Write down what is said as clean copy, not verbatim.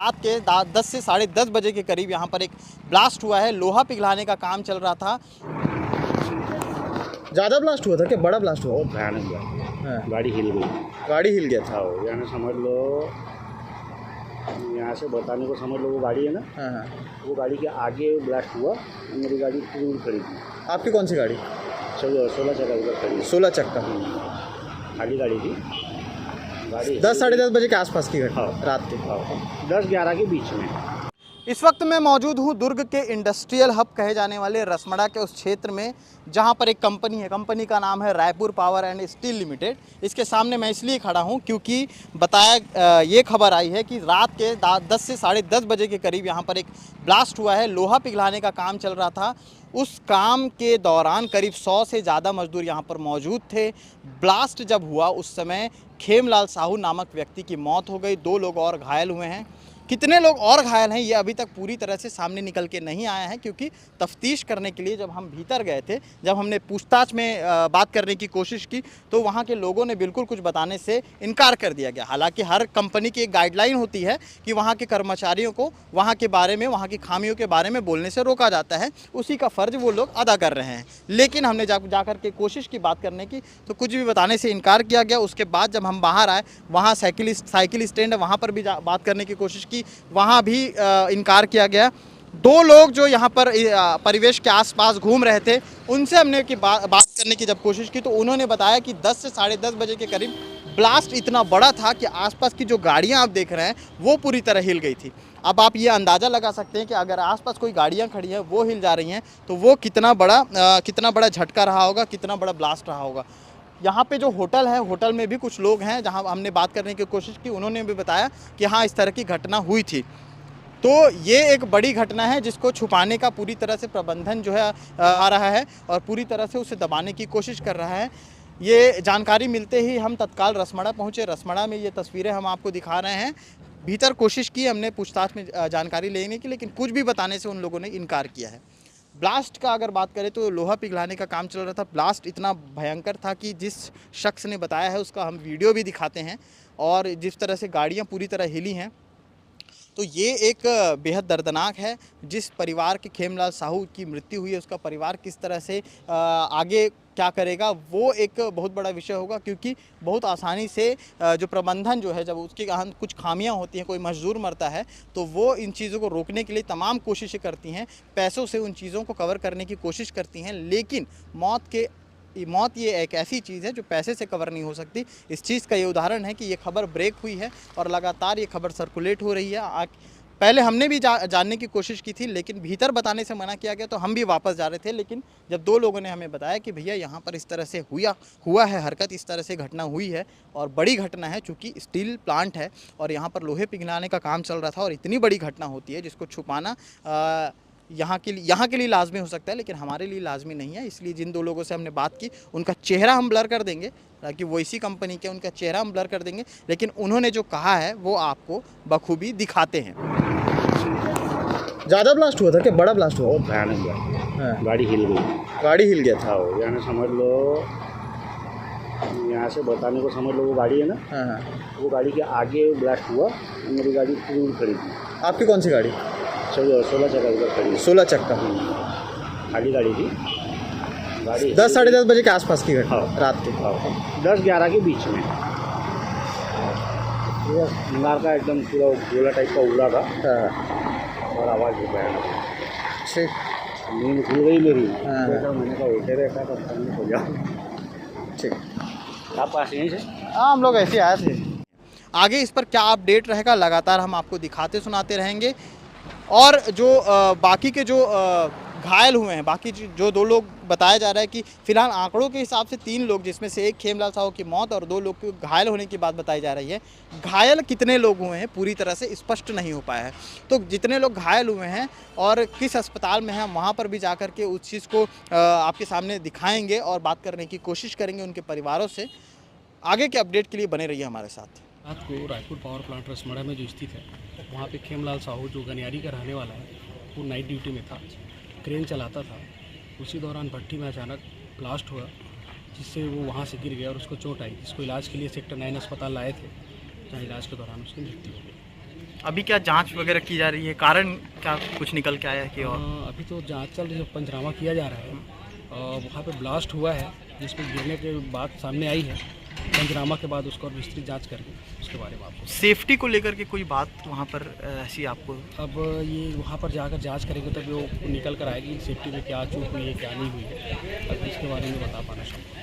रात के 10 से 10:30 बजे के करीब यहाँ पर एक ब्लास्ट हुआ है। लोहा पिघलाने का काम चल रहा था। ज़्यादा ब्लास्ट हुआ था क्या? बड़ा ब्लास्ट हुआ? बहुत भयानक ब्लास्ट। हाँ। गाड़ी हिल गई। गाड़ी हिल गया था। हाँ, यानी समझ लो, यहाँ से बताने को समझ लो, वो गाड़ी है ना, हाँ हाँ। वो गाड़ी के आगे ब्लास्ट हुआ। मेरी गाड़ी पूरी खड़ी थी। आपकी कौन सी गाड़ी? 16 चक्का उधर खड़ी थी। 16 चक्का। खाली गाड़ी थी। गाड़ी 10 साढ़े 10 बजे के आसपास की घटना हाँ। रात के। 10-11 के बीच में। इस वक्त मैं मौजूद हूँ दुर्ग के इंडस्ट्रियल हब कहे जाने वाले रसमड़ा के उस क्षेत्र में, जहाँ पर एक कंपनी है। कंपनी का नाम है Raipur power and steel limited. इसके सामने मैं इसलिए खड़ा हूँ क्योंकि ये खबर आई है कि रात के 10 से 10:30 बजे के करीब यहाँ पर एक ब्लास्ट हुआ है। लोहा पिघलाने का काम चल रहा था। उस काम के दौरान करीब 100 से ज़्यादा मजदूर यहाँ पर मौजूद थे। ब्लास्ट जब हुआ उस समय खेमलाल साहू नामक व्यक्ति की मौत हो गई। 2 लोग और घायल हुए हैं। कितने लोग और घायल हैं ये अभी तक पूरी तरह से सामने निकल के नहीं आया है, क्योंकि तफ्तीश करने के लिए जब हम भीतर गए थे, जब हमने पूछताछ में बात करने की कोशिश की, तो वहाँ के लोगों ने बिल्कुल कुछ बताने से इनकार कर दिया गया। हालांकि हर कंपनी की एक गाइडलाइन होती है कि वहाँ के कर्मचारियों को वहाँ के बारे में, वहाँ की खामियों के बारे में बोलने से रोका जाता है। उसी का फ़र्ज वो लोग अदा कर रहे हैं। लेकिन हमने जाकर के कोशिश की बात करने की, तो कुछ भी बताने से इनकार किया गया। उसके बाद जब हम बाहर आए, वहाँ साइकिल स्टैंड है, वहाँ पर भी बात करने की कोशिश की, वहाँ भी इनकार किया गया। 2 लोग जो यहाँ पर परिवेश के आसपास घूम रहे थे, उनसे हमने बात करने की जब कोशिश की, तो उन्होंने बताया कि 10 से 10:30 बजे के करीब ब्लास्ट इतना बड़ा था कि आसपास की जो गाड़ियाँ आप देख रहे हैं वो पूरी तरह हिल गई थी। अब आप ये अंदाज़ा लगा सकते हैं कि अगर आसपास कोई गाड़ियाँ खड़ी हैं, वो हिल जा रही हैं, तो वो कितना बड़ा झटका रहा होगा, कितना बड़ा ब्लास्ट रहा होगा। यहाँ पे जो होटल है, होटल में भी कुछ लोग हैं, जहाँ हमने बात करने की कोशिश की, उन्होंने भी बताया कि हाँ, इस तरह की घटना हुई थी। तो ये एक बड़ी घटना है जिसको छुपाने का पूरी तरह से प्रबंधन जो है आ रहा है और पूरी तरह से उसे दबाने की कोशिश कर रहा है। ये जानकारी मिलते ही हम तत्काल रसमड़ा पहुँचे। रसमड़ा में ये तस्वीरें हम आपको दिखा रहे हैं। भीतर कोशिश की हमने पूछताछ में जानकारी लेने की, लेकिन कुछ भी बताने से उन लोगों ने इनकार किया है। ब्लास्ट का अगर बात करें तो लोहा पिघलाने का काम चल रहा था। ब्लास्ट इतना भयंकर था कि जिस शख्स ने बताया है उसका हम वीडियो भी दिखाते हैं, और जिस तरह से गाड़ियां पूरी तरह हिली हैं, तो ये एक बेहद दर्दनाक है। जिस परिवार के खेमलाल साहू की मृत्यु हुई है, उसका परिवार किस तरह से आगे क्या करेगा, वो एक बहुत बड़ा विषय होगा। क्योंकि बहुत आसानी से जो प्रबंधन जो है, जब उसकी कुछ खामियां होती हैं, कोई मजदूर मरता है, तो वो इन चीज़ों को रोकने के लिए तमाम कोशिशें करती हैं, पैसों से उन चीज़ों को कवर करने की कोशिश करती हैं। लेकिन मौत ये एक ऐसी चीज़ है जो पैसे से कवर नहीं हो सकती। इस चीज़ का ये उदाहरण है कि ये खबर ब्रेक हुई है और लगातार ये खबर सर्कुलेट हो रही है। पहले हमने भी जानने की कोशिश की थी, लेकिन भीतर बताने से मना किया गया, तो हम भी वापस जा रहे थे। लेकिन जब 2 लोगों ने हमें बताया कि भैया यहाँ पर इस तरह से हुआ है हरकत, इस तरह से घटना हुई है और बड़ी घटना है, चूँकि स्टील प्लांट है और यहाँ पर लोहे पिघलाने का काम चल रहा था, और इतनी बड़ी घटना होती है जिसको छुपाना यहाँ के लिए लाजमी हो सकता है, लेकिन हमारे लिए लाजमी नहीं है। इसलिए जिन 2 लोगों से हमने बात की, उनका चेहरा हम ब्लर कर देंगे ताकि वो इसी कंपनी के, उनका चेहरा हम ब्लर कर देंगे, लेकिन उन्होंने जो कहा है वो आपको बखूबी दिखाते हैं। ज़्यादा ब्लास्ट हुआ था क्या? बड़ा ब्लास्ट हुआ? बहुत भयानक ब्लास्ट। हाँ। गाड़ी हिल गई। गाड़ी हिल गया था। हाँ, यानी समझ लो, यहाँ से बताने को समझ लो, वो गाड़ी है ना, हाँ हाँ। वो गाड़ी के आगे ब्लास्ट हुआ। मेरी गाड़ी पूरी खड़ी थी। आपकी कौन सी गाड़ी? 16 चक्का उधर खड़ी। 16 चक्का। खाली गाड़ी थी। गाड़ी 10 साढ़े 10 बजे के आसपास की घटना रात के। 10-11 के बीच में। पूरा अंगार का एकदम पूरा गोला टाइप का उड़ा था। हाँ। और आवाज़ भी भयानक। ठीक। नींद खुल गई मेरी। हाँ। मैंने कहा उठे रहता तो ठंड हो जाओ। ठीक। आप पास यहीं से? हाँ, हम लोग ऐसे आए थे। आगे इस पर क्या अपडेट रहेगा, लगातार हम आपको दिखाते सुनाते रहेंगे। और जो बाकी के जो घायल हुए हैं, बाकी जो 2 लोग बताया जा रहा है कि फ़िलहाल आंकड़ों के हिसाब से 3 लोग, जिसमें से एक खेमलाल साहू की मौत और 2 लोग के घायल होने की बात बताई जा रही है। घायल कितने लोग हुए हैं पूरी तरह से स्पष्ट नहीं हो पाया है। तो जितने लोग घायल हुए हैं और किस अस्पताल में हैं, वहाँ पर भी जाकर के उस चीज़ को आपके सामने दिखाएंगे और बात करने की कोशिश करेंगे उनके परिवारों से। आगे के अपडेट के लिए बने रहिए हमारे साथ। रात को रायपुर पावर प्लांट रसमड़ा में जो स्थित है, वहाँ पे खेमलाल साहू जो गनियारी का रहने वाला है, वो नाइट ड्यूटी में था, क्रेन चलाता था। उसी दौरान भट्टी में अचानक ब्लास्ट हुआ, जिससे वो वहाँ से गिर गया और उसको चोट आई, जिसको इलाज के लिए सेक्टर 9 अस्पताल लाए थे, जहाँ इलाज के दौरान उसकी मृत्यु हो गई। अभी क्या जांच वगैरह की जा रही है, कारण क्या कुछ निकल के आया है कि और अभी तो जांच चल रही है, पंचनामा किया जा रहा है। वहाँ पे ब्लास्ट हुआ है जिसमें गिरने के बाद सामने आई है। पंचनामा के बाद उसको और विस्तृत जांच करके उसके बारे में आपको सेफ्टी को लेकर के कोई बात वहाँ पर ऐसी आपको? अब ये वहाँ पर जाकर जांच करेंगे तब वो निकल कर आएगी सेफ्टी में क्या चूक हुई है क्या नहीं हुई है, अब इसके बारे में बता पाना चाहिए।